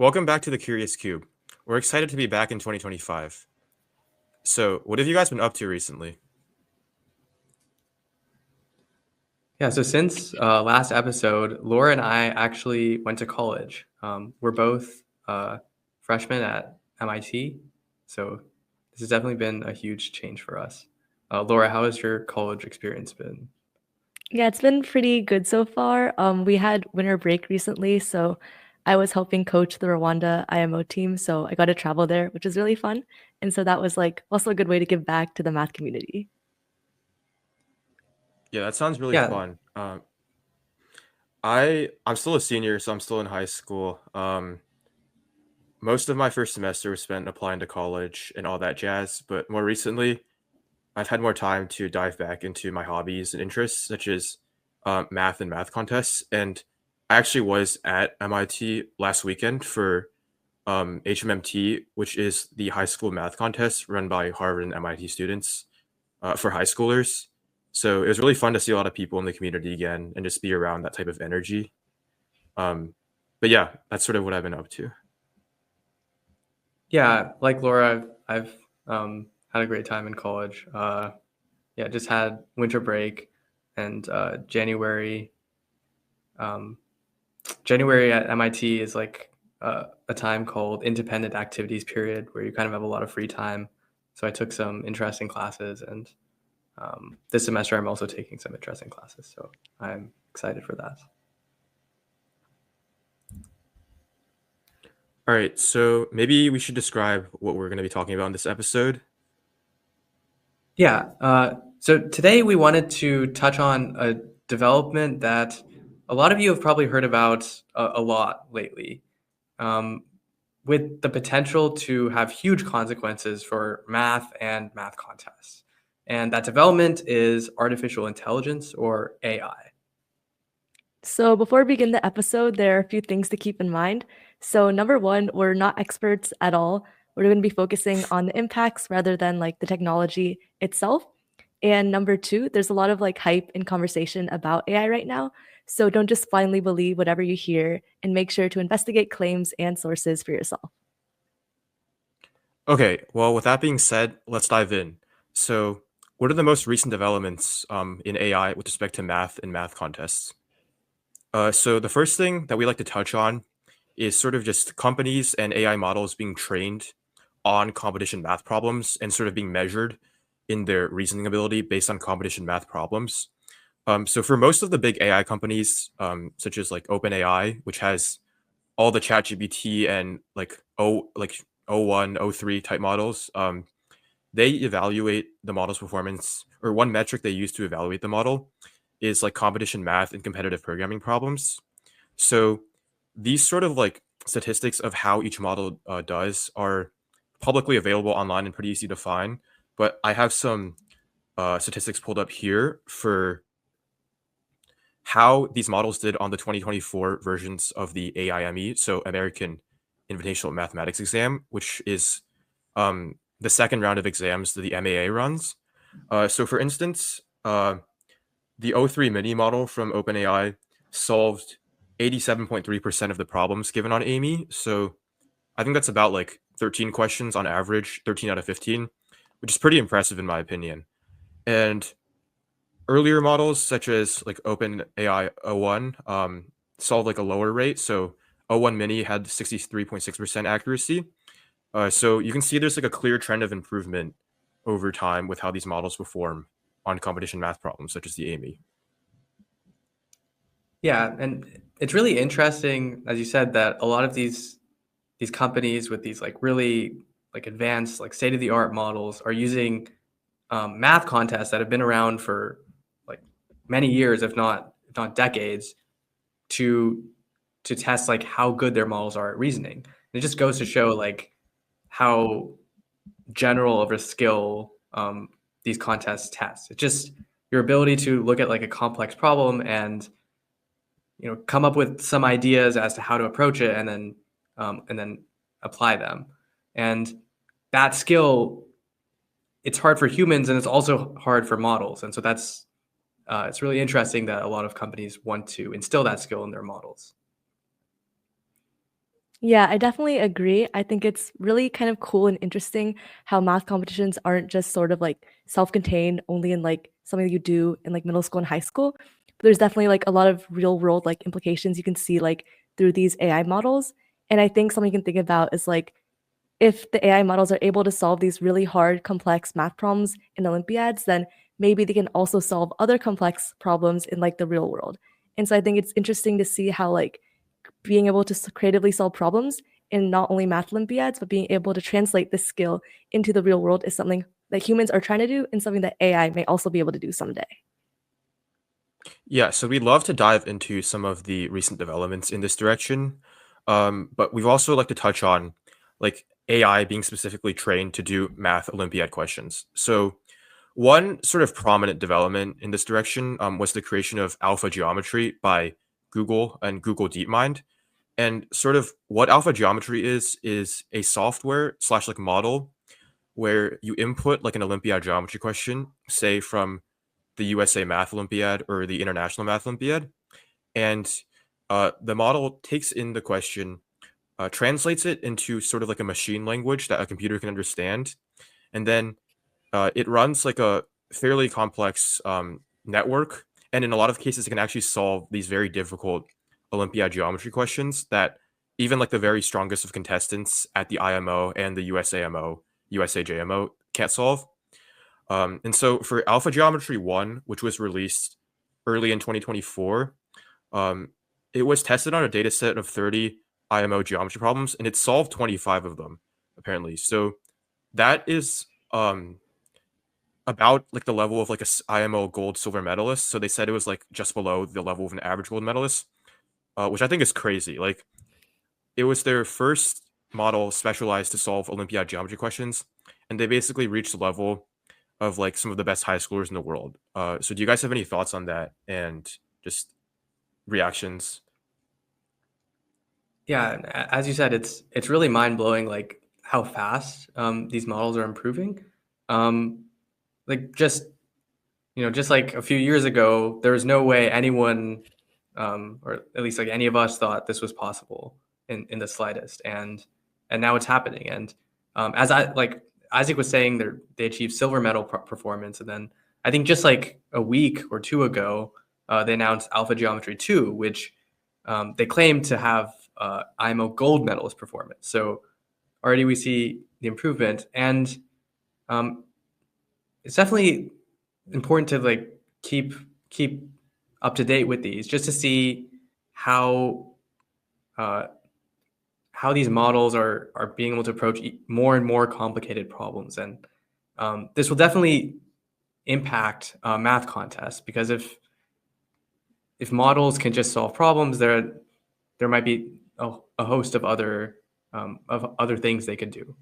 Welcome back to the Curious Cube. We're excited to be back in 2025. So, what have you guys been up to recently? Yeah, so since last episode, Laura and I actually went to college. We're both freshmen at MIT, so this has definitely been a huge change for us. Laura, how has your college experience been? Yeah, it's been pretty good so far. We had winter break recently, so I was helping coach the Rwanda IMO team, so I got to travel there, which is really fun. And so that was like also a good way to give back to the math community. Yeah, that sounds really Yeah, fun. I'm still a senior, so I'm still in high school. Most of my first semester was spent applying to college and all that jazz, but more recently, I've had more time to dive back into my hobbies and interests, such as math and math contests. And I actually was at MIT last weekend for HMMT, which is the high school math contest run by Harvard and MIT students for high schoolers. So it was really fun to see a lot of people in the community again and just be around that type of energy. Um, but yeah, that's sort of what I've been up to. yeah, like Laura, I've had a great time in college. Yeah, just had winter break and Um, January at MIT is like a time called independent activities period where you kind of have a lot of free time. So I took some interesting classes, and this semester I'm also taking some interesting classes. So I'm excited for that. All right, so maybe we should describe what we're going to be talking about in this episode. Yeah. So today we wanted to touch on a development that a lot of you have probably heard about a lot lately, um, with the potential to have huge consequences for math and math contests. And that development is artificial intelligence, or AI. So before we begin the episode, there are a few things to keep in mind. So number one, we're not experts at all. We're going to be focusing on the impacts rather than like the technology itself. And number two, there's a lot of like hype and conversation about AI right now. So don't just blindly believe whatever you hear and make sure to investigate claims and sources for yourself. Okay, well, with that being said, let's dive in. So, what are the most recent developments in AI with respect to math and math contests? So, the first thing that we like to touch on is sort of just companies and AI models being trained on competition math problems and sort of being measured in their reasoning ability based on competition math problems. So, for most of the big AI companies, such as like OpenAI, which has all the ChatGPT and like O1, O3 type models, they evaluate the model's performance, or one metric they use to evaluate the model is like competition math and competitive programming problems. So these sort of like statistics of how each model does are publicly available online and pretty easy to find. But I have some statistics pulled up here for how these models did on the 2024 versions of the AIME, so American Invitational Mathematics Exam, which is the second round of exams that the MAA runs. So, for instance, the O3 mini model from OpenAI solved 87.3% of the problems given on AIME. So, I think that's about like 13 questions on average, 13 out of 15, which is pretty impressive in my opinion. And earlier models, such as like OpenAI O1, solved like a lower rate. So, O1 mini had 63.6% accuracy. So you can see there's like a clear trend of improvement over time with how these models perform on competition math problems, such as the AME. Yeah, and it's really interesting, as you said, that a lot of these companies with these like really like advanced, like state of the art models are using math contests that have been around for like many years, if not decades, to to test like how good their models are at reasoning. And it just goes to show like how general of a skill these contests test. It's just your ability to look at like a complex problem and come up with some ideas as to how to approach it, and then apply them. And that skill, it's hard for humans, and it's also hard for models. And so that's it's really interesting that a lot of companies want to instill that skill in their models. Yeah, I definitely agree. I think it's really kind of cool and interesting how math competitions aren't just sort of like self-contained only in like something that you do in like middle school and high school. But there's definitely like a lot of real world like implications you can see like through these AI models. And I think something you can think about is like if the AI models are able to solve these really hard, complex math problems in Olympiads, then maybe they can also solve other complex problems in like the real world. And so I think it's interesting to see how like being able to creatively solve problems in not only math Olympiads, but being able to translate this skill into the real world is something that humans are trying to do and something that AI may also be able to do someday. Yeah, so we'd love to dive into some of the recent developments in this direction. But we've also like to touch on like AI being specifically trained to do math Olympiad questions. So one sort of prominent development in this direction was the creation of alpha geometry by Google and Google DeepMind. And sort of what alpha geometry is a software slash like model where you input like an Olympiad geometry question, say from the USA Math Olympiad or the International Math Olympiad, and the model takes in the question, translates it into sort of like a machine language that a computer can understand, and then it runs like a fairly complex network, and in a lot of cases, it can actually solve these very difficult Olympiad geometry questions that even like the very strongest of contestants at the IMO and the USAMO, USAJMO can't solve. And so for Alpha Geometry 1, which was released early in 2024, um, it was tested on a data set of 30 IMO geometry problems, and it solved 25 of them, apparently. So that is about like the level of like a IMO gold silver medalist. So they said it was like just below the level of an average gold medalist, which I think is crazy. Like it was their first model specialized to solve Olympiad geometry questions, and they basically reached the level of like some of the best high schoolers in the world. So do you guys have any thoughts on that and just reactions? Yeah, as you said, it's really mind blowing, like how fast these models are improving. Um, like just just like a few years ago, there was no way anyone, or at least like any of us, thought this was possible in the slightest, and now it's happening. And as I like Isaac was saying, they achieved silver medal performance, and then I think just like a week or two ago, they announced Alpha Geometry 2, which they claim to have IMO gold medalist performance. So already we see the improvement, and um, it's definitely important to like keep up to date with these, just to see how uh, how these models are being able to approach more and more complicated problems. And this will definitely impact math contests, because if models can just solve problems, there might be a host of other things they could do.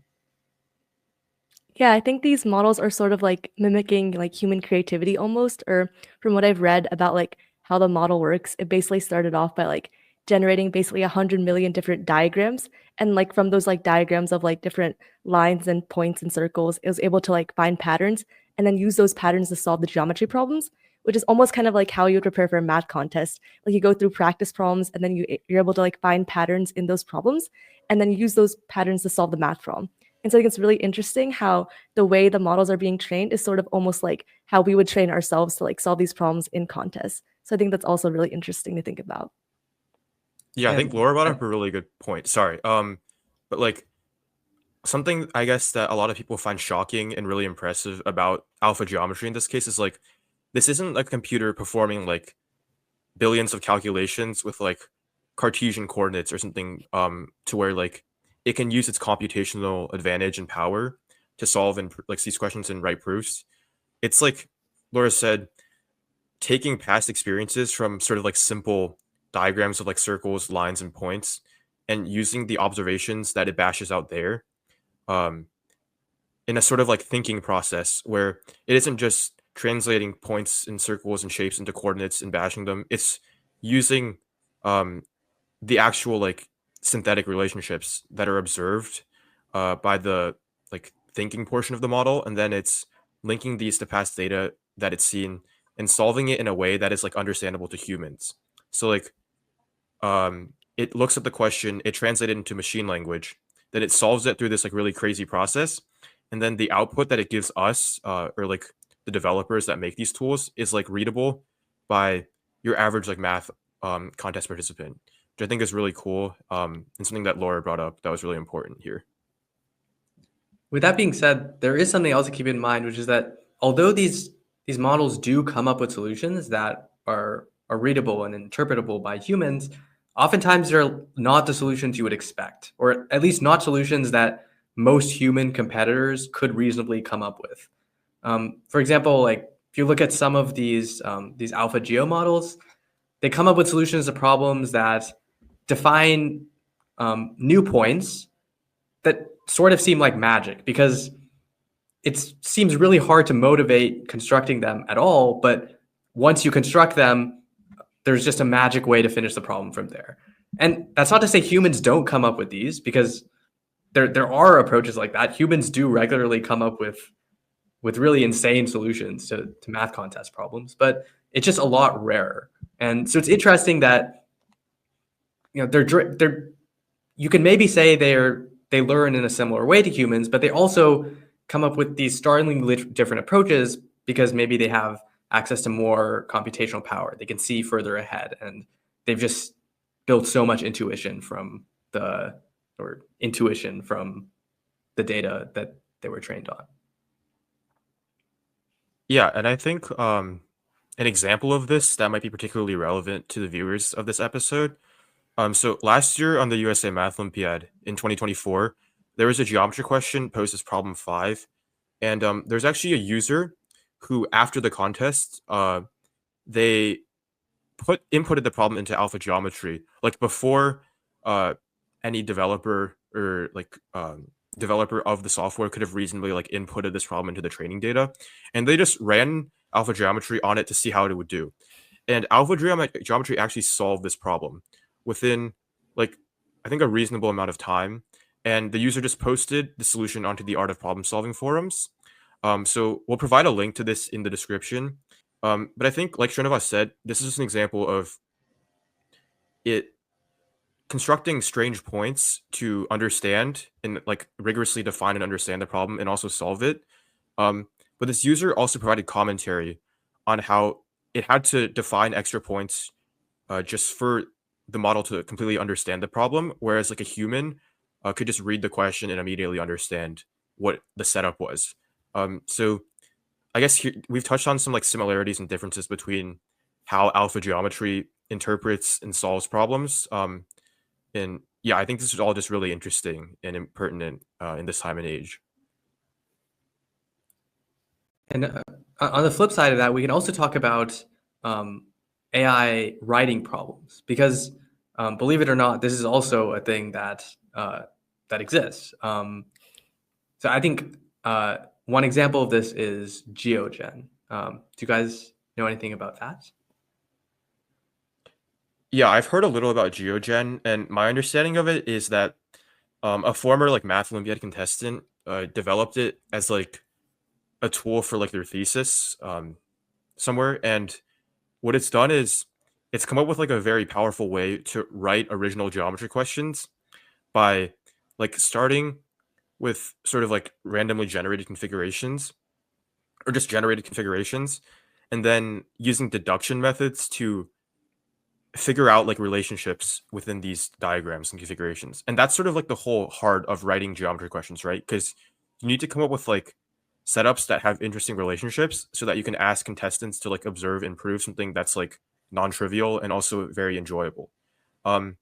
Yeah, I think these models are sort of like mimicking like human creativity almost, or from what I've read about like how the model works, it basically started off by like generating basically 100 million different diagrams. And like from those like diagrams of like different lines and points and circles, it was able to like find patterns and then use those patterns to solve the geometry problems, which is almost kind of like how you would prepare for a math contest. Like you go through practice problems and then you're able to like find patterns in those problems and then you use those patterns to solve the math problem. And so I think it's really interesting how the way the models are being trained is sort of almost like how we would train ourselves to like solve these problems in contests. So I think that's also really interesting to think about. Yeah, I Yeah, think Laura brought up a really good point. Sorry. But like something I guess that a lot of people find shocking and really impressive about alpha geometry in this case is like this isn't a computer performing like billions of calculations with like Cartesian coordinates or something to where like it can use its computational advantage and power to solve and like these questions and write proofs. It's like Laura said, taking past experiences from sort of like simple diagrams of like circles, lines, and points, and using the observations that it bashes out there um, in a sort of like thinking process where it isn't just translating points and circles and shapes into coordinates and bashing them. It's using um, the actual like synthetic relationships that are observed by the like thinking portion of the model, and then it's linking these to past data that it's seen and solving it in a way that is like understandable to humans. So like it looks at the question, it translates it into machine language, then it solves it through this like really crazy process, and then the output that it gives us, or like the developers that make these tools, is like readable by your average like math contest participant, which I think is really cool, and something that Laura brought up that was really important here. With that being said, there is something else to keep in mind, which is that although these models do come up with solutions that are readable and interpretable by humans, oftentimes they're not the solutions you would expect, or at least not solutions that most human competitors could reasonably come up with. For example, like if you look at some of these AlphaGeo models, they come up with solutions to problems that define new points that sort of seem like magic, because it seems really hard to motivate constructing them at all. But once you construct them, there's just a magic way to finish the problem from there. And that's not to say humans don't come up with these, because there are approaches like that. Humans do regularly come up with really insane solutions to math contest problems, but it's just a lot rarer. And so it's interesting that, you know, they're you can maybe say they learn in a similar way to humans, but they also come up with these startlingly different approaches because maybe they have access to more computational power. They can see further ahead, and they've just built so much intuition from the data that they were trained on. Yeah, and I think an example of this that might be particularly relevant to the viewers of this episode. So last year on the USA Math Olympiad in 2024, there was a geometry question posed as problem 5, and there's actually a user who, after the contest, they inputted the problem into alpha geometry, like before any developer or developer of the software could have reasonably like inputted this problem into the training data, and they just ran alpha geometry on it to see how it would do. And alpha geometry actually solved this problem within like I think a reasonable amount of time, and the user just posted the solution onto the Art of Problem Solving forums. So we'll provide a link to this in the description. But I think, like Srinivas said, this is just an example of it constructing strange points to understand and like rigorously define and understand the problem and also solve it. But this user also provided commentary on how it had to define extra points just for the model to completely understand the problem, whereas like a human could just read the question and immediately understand what the setup was. So I guess we've touched on some like similarities and differences between how alpha geometry interprets and solves problems. And yeah, I think this is all just really interesting and pertinent in this time and age. And on the flip side of that, we can also talk about AI writing problems, because believe it or not, this is also a thing that exists. So I think one example of this is GeoGen. Do you guys know anything about that? Yeah, I've heard a little about GeoGen, and my understanding of it is that a former like Math Olympiad contestant developed it as like a tool for like their thesis somewhere, and what it's done is it's come up with like a very powerful way to write original geometry questions by like starting with sort of like randomly generated configurations or just generated configurations, and then using deduction methods to figure out like relationships within these diagrams and configurations. And that's sort of like the whole heart of writing geometry questions, right? Because you need to come up with like setups that have interesting relationships so that you can ask contestants to like observe and prove something that's like non-trivial and also very enjoyable. And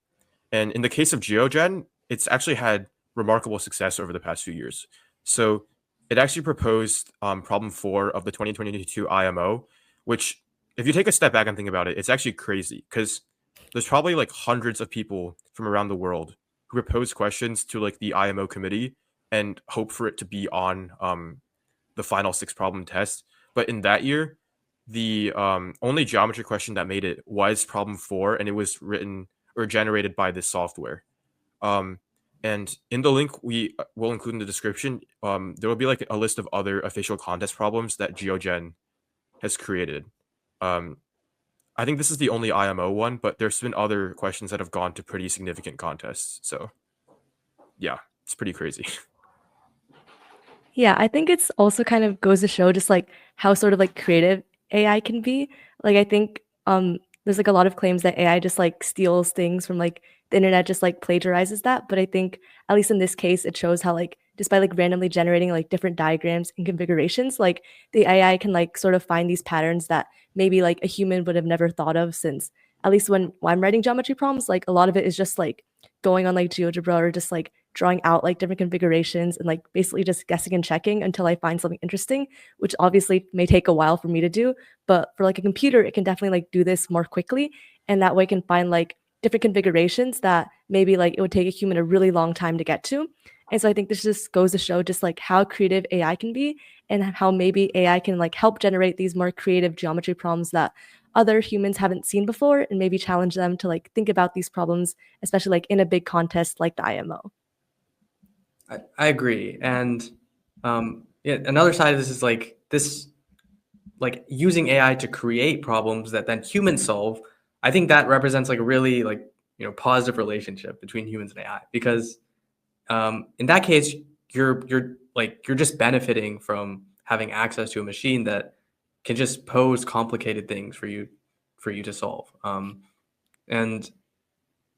in the case of GeoGen, it's actually had remarkable success over the past few years. So it actually proposed problem 4 of the 2022 IMO, which if you take a step back and think about it, it's actually crazy because there's probably like hundreds of people from around the world who propose questions to like the IMO committee and hope for it to be on the final 6 problem test. But in that year, the only geometry question that made it was problem 4, and it was written or generated by this software. And in the link we will include in the description, there will be like a list of other official contest problems that GeoGen has created. I think this is the only IMO one, but there's been other questions that have gone to pretty significant contests. So yeah, it's pretty crazy. Yeah, I think it's also kind of goes to show just like how sort of like creative AI can be. Like I think there's like a lot of claims that AI just like steals things from like the internet, just like plagiarizes that. But I think at least in this case, it shows how like just by like randomly generating like different diagrams and configurations, like the AI can like sort of find these patterns that maybe like a human would have never thought of, since at least when I'm writing geometry problems, like a lot of it is just like going on like GeoGebra or just like drawing out like different configurations and like basically just guessing and checking until I find something interesting, which obviously may take a while for me to do. But for like a computer, it can definitely like do this more quickly. And that way can find like different configurations that maybe like it would take a human a really long time to get to. And so I think this just goes to show just like how creative AI can be and how maybe AI can like help generate these more creative geometry problems that other humans haven't seen before, and maybe challenge them to like think about these problems, especially like in a big contest like the IMO. I agree. And yeah, another side of this is like this, like using AI to create problems that then humans solve. I think that represents like a really like, positive relationship between humans and AI, because in that case, you're just benefiting from having access to a machine that can just pose complicated things for you to solve. And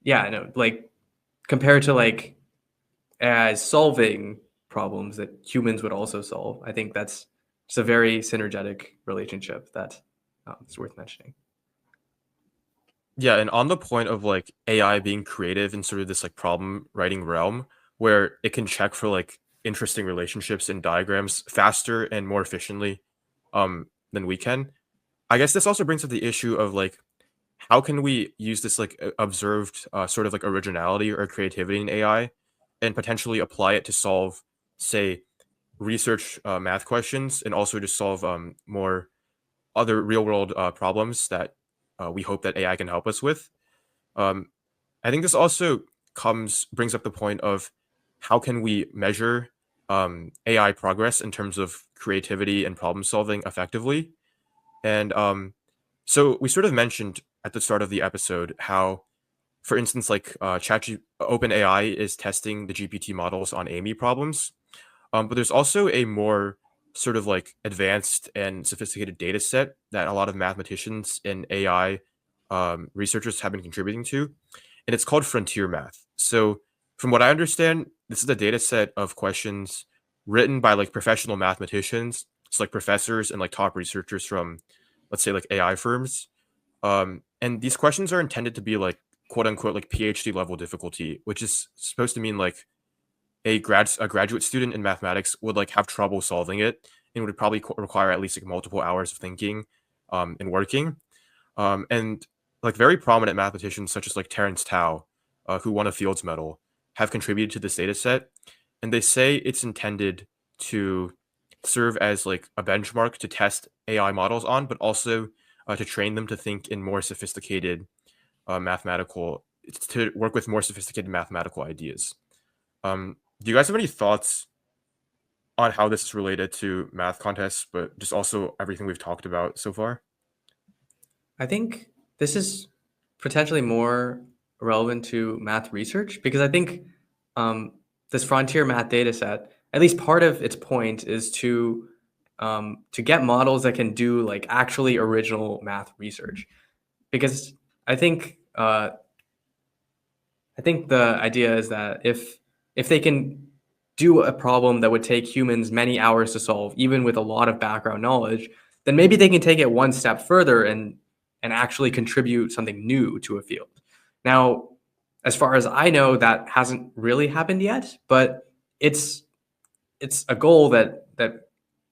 yeah, I know, like compared to like as solving problems that humans would also solve. I think that's just a very synergetic relationship that is worth mentioning. Yeah, and on the point of like AI being creative in sort of this like problem writing realm where it can check for like interesting relationships in diagrams faster and more efficiently than we can. I guess this also brings up the issue of like how can we use this like observed sort of like originality or creativity in AI and potentially apply it to solve, say, research math questions and also to solve more other real world problems that we hope that AI can help us with. Um, I think this also brings up the point of how can we measure AI progress in terms of creativity and problem solving effectively. And so we sort of mentioned at the start of the episode how, for instance, like OpenAI is testing the GPT models on Amy problems, but there's also a more sort of like advanced and sophisticated data set that a lot of mathematicians and AI researchers have been contributing to, and it's called frontier math. So, from what I understand, this is a data set of questions written by like professional mathematicians, so like professors and like top researchers from, let's say, like AI firms. And these questions are intended to be like quote unquote like PhD level difficulty, which is supposed to mean like a graduate student in mathematics would like have trouble solving it and would probably require at least like multiple hours of thinking and working. And like very prominent mathematicians such as like Terence Tao, who won a Fields Medal, have contributed to this data set, and they say it's intended to serve as like a benchmark to test AI models on, but also to train them to think in more sophisticated mathematical, to work with more sophisticated mathematical ideas. Do you guys have any thoughts on how this is related to math contests, but just also everything we've talked about so far? I think this is potentially more relevant to math research, because I think this frontier math data set, at least part of its point is to get models that can do like actually original math research. Because I think the idea is that if they can do a problem that would take humans many hours to solve, even with a lot of background knowledge, then maybe they can take it one step further and actually contribute something new to a field. Now, as far as I know, that hasn't really happened yet, but it's a goal that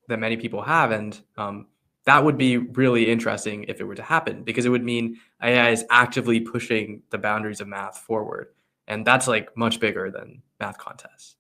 many people have, and that would be really interesting if it were to happen, because it would mean AI is actively pushing the boundaries of math forward, and that's like much bigger than math contests.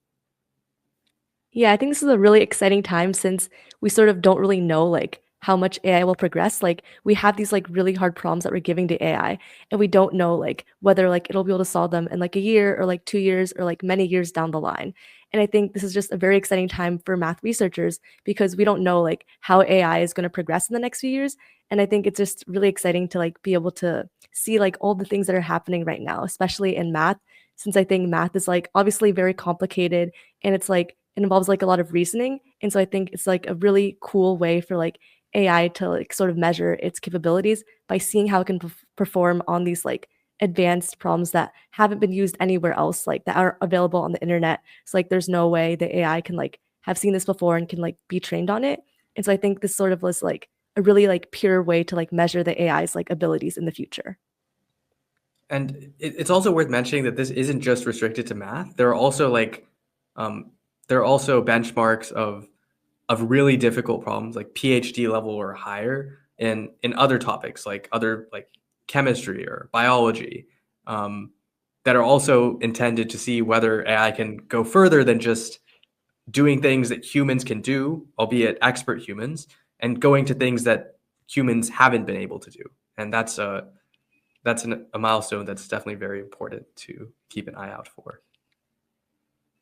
Yeah, I think this is a really exciting time since we sort of don't really know like how much AI will progress. Like we have these like really hard problems that we're giving to AI, and we don't know like whether like it'll be able to solve them in like a year or like 2 years or like many years down the line. And I think this is just a very exciting time for math researchers because we don't know like how AI is going to progress in the next few years. And I think it's just really exciting to like be able to see like all the things that are happening right now, especially in math, since I think math is like obviously very complicated and it's like it involves like a lot of reasoning. And so I think it's like a really cool way for like AI to like sort of measure its capabilities by seeing how it can perform on these like advanced problems that haven't been used anywhere else, like that are available on the internet. So like there's no way the AI can like have seen this before and can like be trained on it. And so I think this sort of was like a really like pure way to like measure the AI's like abilities in the future. And it's also worth mentioning that this isn't just restricted to math. There are also benchmarks of really difficult problems, like PhD level or higher, in other topics, like other like chemistry or biology, that are also intended to see whether AI can go further than just doing things that humans can do, albeit expert humans, and going to things that humans haven't been able to do. And that's a milestone that's definitely very important to keep an eye out for.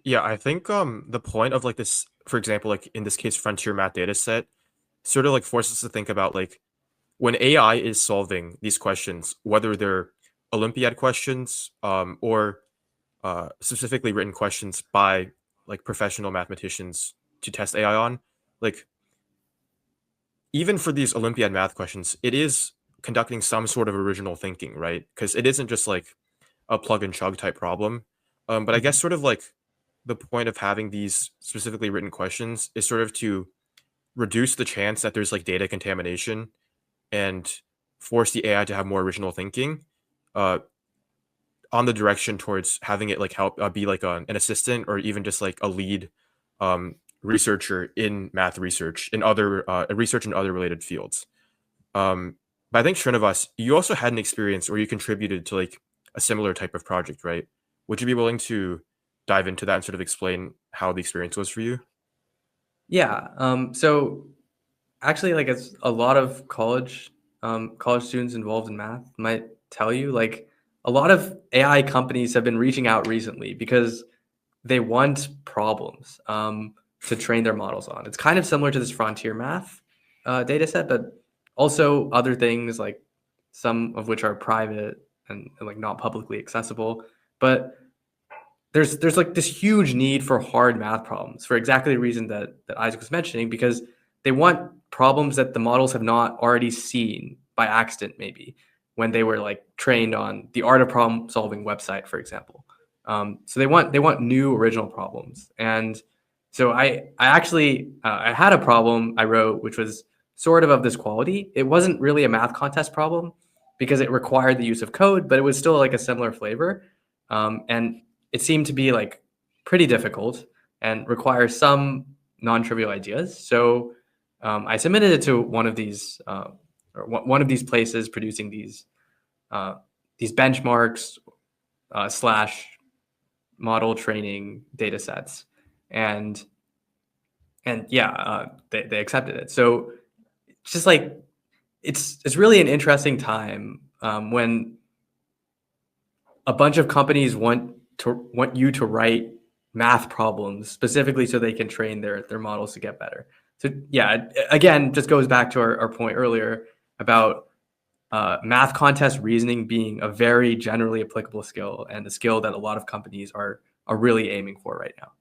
Yeah, I think the point of like this, for example, like in this case, frontier math data set, sort of like forces us to think about like when AI is solving these questions, whether they're Olympiad questions or specifically written questions by like professional mathematicians to test AI on, like even for these Olympiad math questions, it is conducting some sort of original thinking, right? Because it isn't just like a plug and chug type problem. But I guess sort of like the point of having these specifically written questions is sort of to reduce the chance that there's like data contamination and force the AI to have more original thinking uh, on the direction towards having it like help be like an assistant or even just like a lead researcher in math research in other research in other related fields. But I think Srinivas, you also had an experience or you contributed to like a similar type of project, right? Would you be willing to dive into that and sort of explain how the experience was for you? Yeah. So actually, like it's a lot of college students involved in math might tell you, like a lot of AI companies have been reaching out recently because they want problems to train their models on. It's kind of similar to this frontier math data set, but also other things like some of which are private and like not publicly accessible. But there's like this huge need for hard math problems for exactly the reason that Isaac was mentioning, because they want problems that the models have not already seen by accident, maybe when they were like trained on the art of problem solving website, for example. So they want new original problems. And so I actually I had a problem I wrote which was sort of this quality. It wasn't really a math contest problem because it required the use of code, but it was still like a similar flavor. And it seemed to be like pretty difficult and require some non-trivial ideas. So I submitted it to one of these one of these places producing these benchmarks slash model training data sets, and yeah, they accepted it. So it's just like it's really an interesting time when a bunch of companies want you to write math problems specifically so they can train their models to get better. So yeah, again, just goes back to our point earlier about math contest reasoning being a very generally applicable skill and a skill that a lot of companies are really aiming for right now.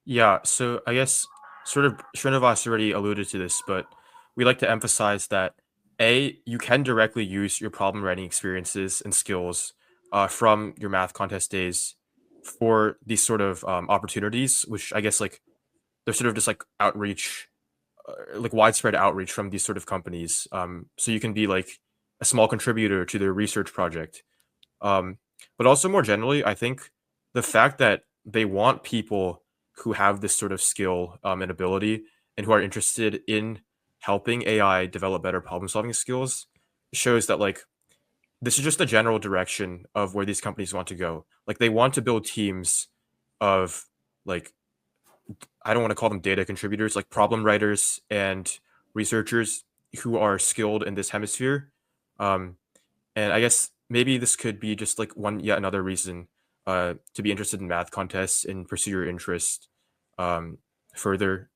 Yeah, so I guess sort of Srinivas already alluded to this, but we like to emphasize that you can directly use your problem writing experiences and skills from your math contest days for these sort of opportunities, which I guess like they're sort of just like outreach, like widespread outreach from these sort of companies. So you can be like a small contributor to their research project. Um, but also more generally, I think the fact that they want people who have this sort of skill and ability and who are interested in helping AI develop better problem solving skills shows that like this is just the general direction of where these companies want to go. Like they want to build teams of like I don't want to call them data contributors, like problem writers and researchers who are skilled in this hemisphere. Um, and I guess maybe this could be just like yet another reason to be interested in math contests and pursue your interest um, further.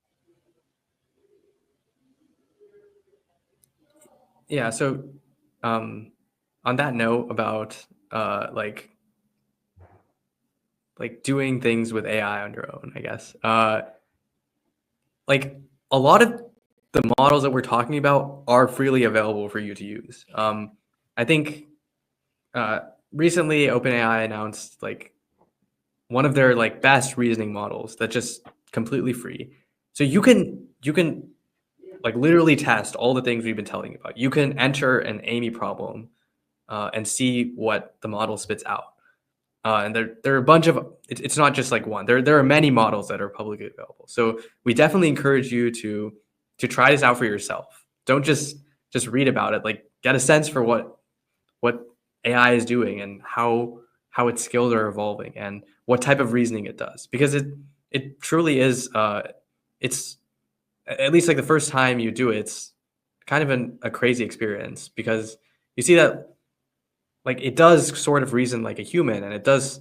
Yeah. So, on that note about like doing things with AI on your own, I guess. Like a lot of the models that we're talking about are freely available for you to use. I think recently OpenAI announced like one of their like best reasoning models that's just completely free. So you can like literally test all the things we've been telling you about. You can enter an Amy problem and see what the model spits out. And there are a bunch of it's not just like one. There are many models that are publicly available. So we definitely encourage you to try this out for yourself. Don't just read about it. Like get a sense for what AI is doing and how its skills are evolving and what type of reasoning it does. Because it truly is it's at least like the first time you do it, it's kind of a crazy experience because you see that like it does sort of reason like a human and it does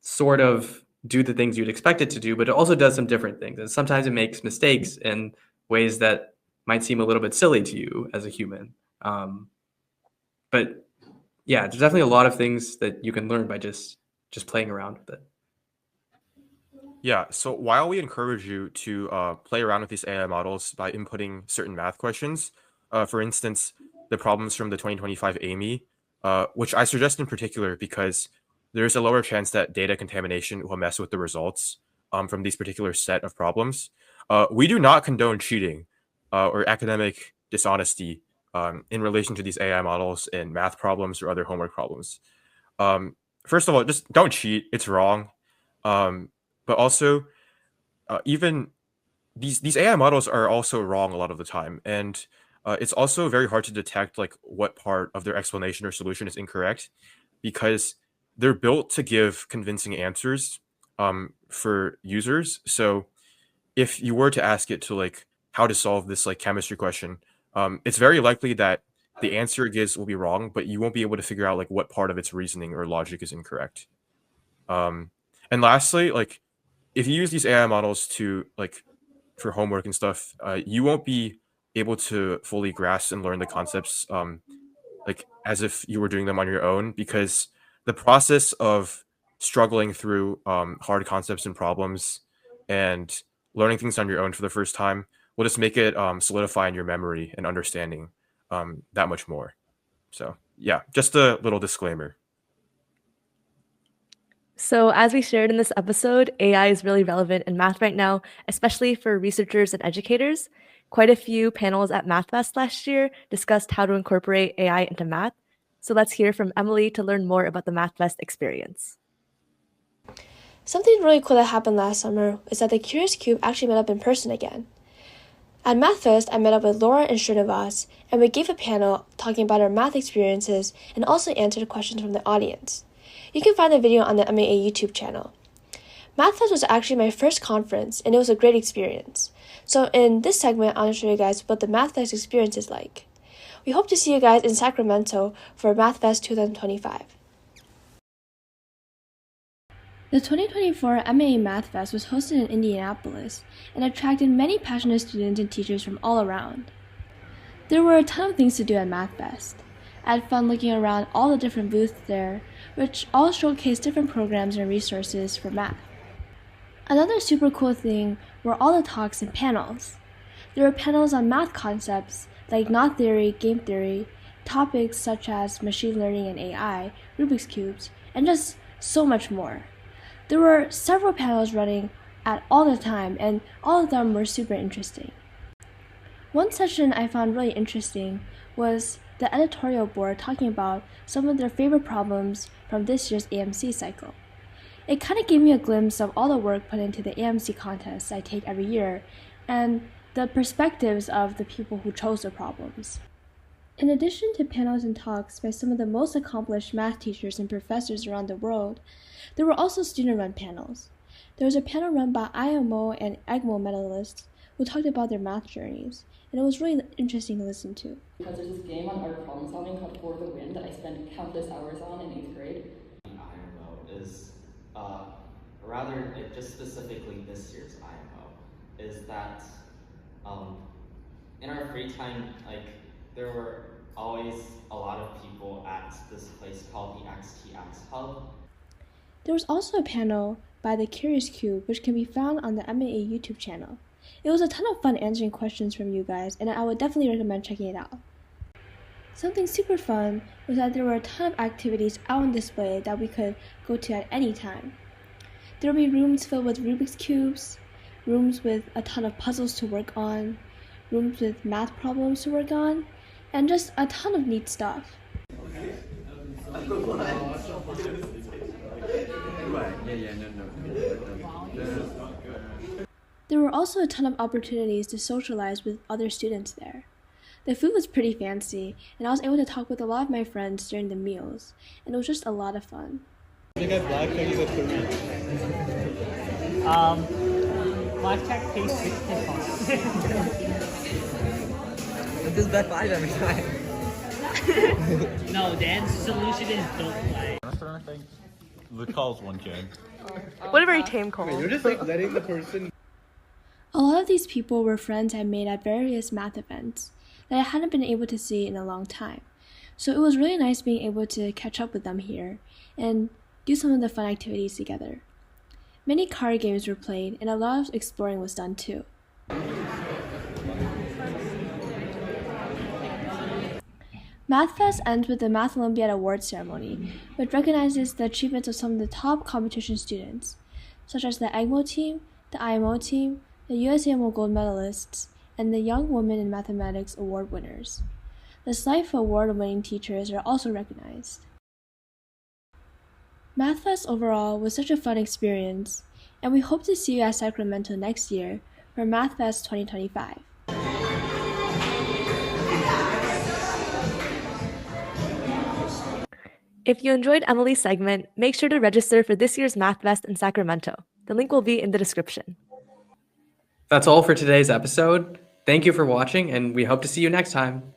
sort of do the things you'd expect it to do, but it also does some different things. And sometimes it makes mistakes in ways that might seem a little bit silly to you as a human. But yeah, there's definitely a lot of things that you can learn by just playing around with it. Yeah, so while we encourage you to play around with these AI models by inputting certain math questions, for instance, the problems from the 2025 Amy, which I suggest in particular because there's a lower chance that data contamination will mess with the results from these particular set of problems. We do not condone cheating or academic dishonesty in relation to these AI models in math problems or other homework problems. First of all, just don't cheat. It's wrong. But also, even these AI models are also wrong a lot of the time, and it's also very hard to detect like what part of their explanation or solution is incorrect, because they're built to give convincing answers for users. So if you were to ask it to like how to solve this like chemistry question, it's very likely that the answer it gives will be wrong, but you won't be able to figure out like what part of its reasoning or logic is incorrect. And lastly, like if you use these AI models to like for homework and stuff, you won't be able to fully grasp and learn the concepts like as if you were doing them on your own, because the process of struggling through hard concepts and problems and learning things on your own for the first time will just make it solidify in your memory and understanding that much more. So yeah, just a little disclaimer. So, as we shared in this episode, AI is really relevant in math right now, especially for researchers and educators. Quite a few panels at MathFest last year discussed how to incorporate AI into math. So, let's hear from Emily to learn more about the MathFest experience. Something really cool that happened last summer is that the Curious Cube actually met up in person again. At MathFest, I met up with Laura and Srinivas, and we gave a panel talking about our math experiences and also answered questions from the audience. You can find the video on the MAA YouTube channel. MathFest was actually my first conference, and it was a great experience. So in this segment, I want to show you guys what the MathFest experience is like. We hope to see you guys in Sacramento for MathFest 2025. The 2024 MAA MathFest was hosted in Indianapolis and attracted many passionate students and teachers from all around. There were a ton of things to do at MathFest. I had fun looking around all the different booths there, which all showcased different programs and resources for math. Another super cool thing were all the talks and panels. There were panels on math concepts like knot theory, game theory, topics such as machine learning and AI, Rubik's Cubes, and just so much more. There were several panels running at all the time, and all of them were super interesting. One session I found really interesting was the editorial board talking about some of their favorite problems from this year's AMC cycle. It kind of gave me a glimpse of all the work put into the AMC contests I take every year, and the perspectives of the people who chose the problems. In addition to panels and talks by some of the most accomplished math teachers and professors around the world, there were also student-run panels. There was a panel run by IMO and EGMO medalists who talked about their math journeys, and it was really interesting to listen to. Because there's this game on art problem solving called For the Win that I spent countless hours on in 8th grade. The IMO is, just specifically this year's IMO, is that in our free time, there were always a lot of people at this place called the XTX Hub. There was also a panel by the Curious Cube, which can be found on the MAA YouTube channel. It was a ton of fun answering questions from you guys, and I would definitely recommend checking it out. Something super fun was that there were a ton of activities out on display that we could go to at any time. There would be rooms filled with Rubik's Cubes, rooms with a ton of puzzles to work on, rooms with math problems to work on, and just a ton of neat stuff. There were also a ton of opportunities to socialize with other students there. The food was pretty fancy, and I was able to talk with a lot of my friends during the meals, and it was just a lot of fun. Blackjack pays 6 points. It does bet 5 every time. No, Dan's solution is don't play. I think the call's one kid. What a very tame call. You're just like letting the person. A lot of these people were friends I made at various math events that I hadn't been able to see in a long time. So it was really nice being able to catch up with them here and do some of the fun activities together. Many card games were played and a lot of exploring was done too. MathFest ends with the Math Olympiad Awards ceremony, which recognizes the achievements of some of the top competition students, such as the EGMO team, the IMO team, the USAMO gold medalists, and the Young Women in Mathematics award winners. The SLIFE award-winning teachers are also recognized. MathFest overall was such a fun experience, and we hope to see you at Sacramento next year for MathFest 2025. If you enjoyed Emily's segment, make sure to register for this year's MathFest in Sacramento. The link will be in the description. That's all for today's episode. Thank you for watching, and we hope to see you next time.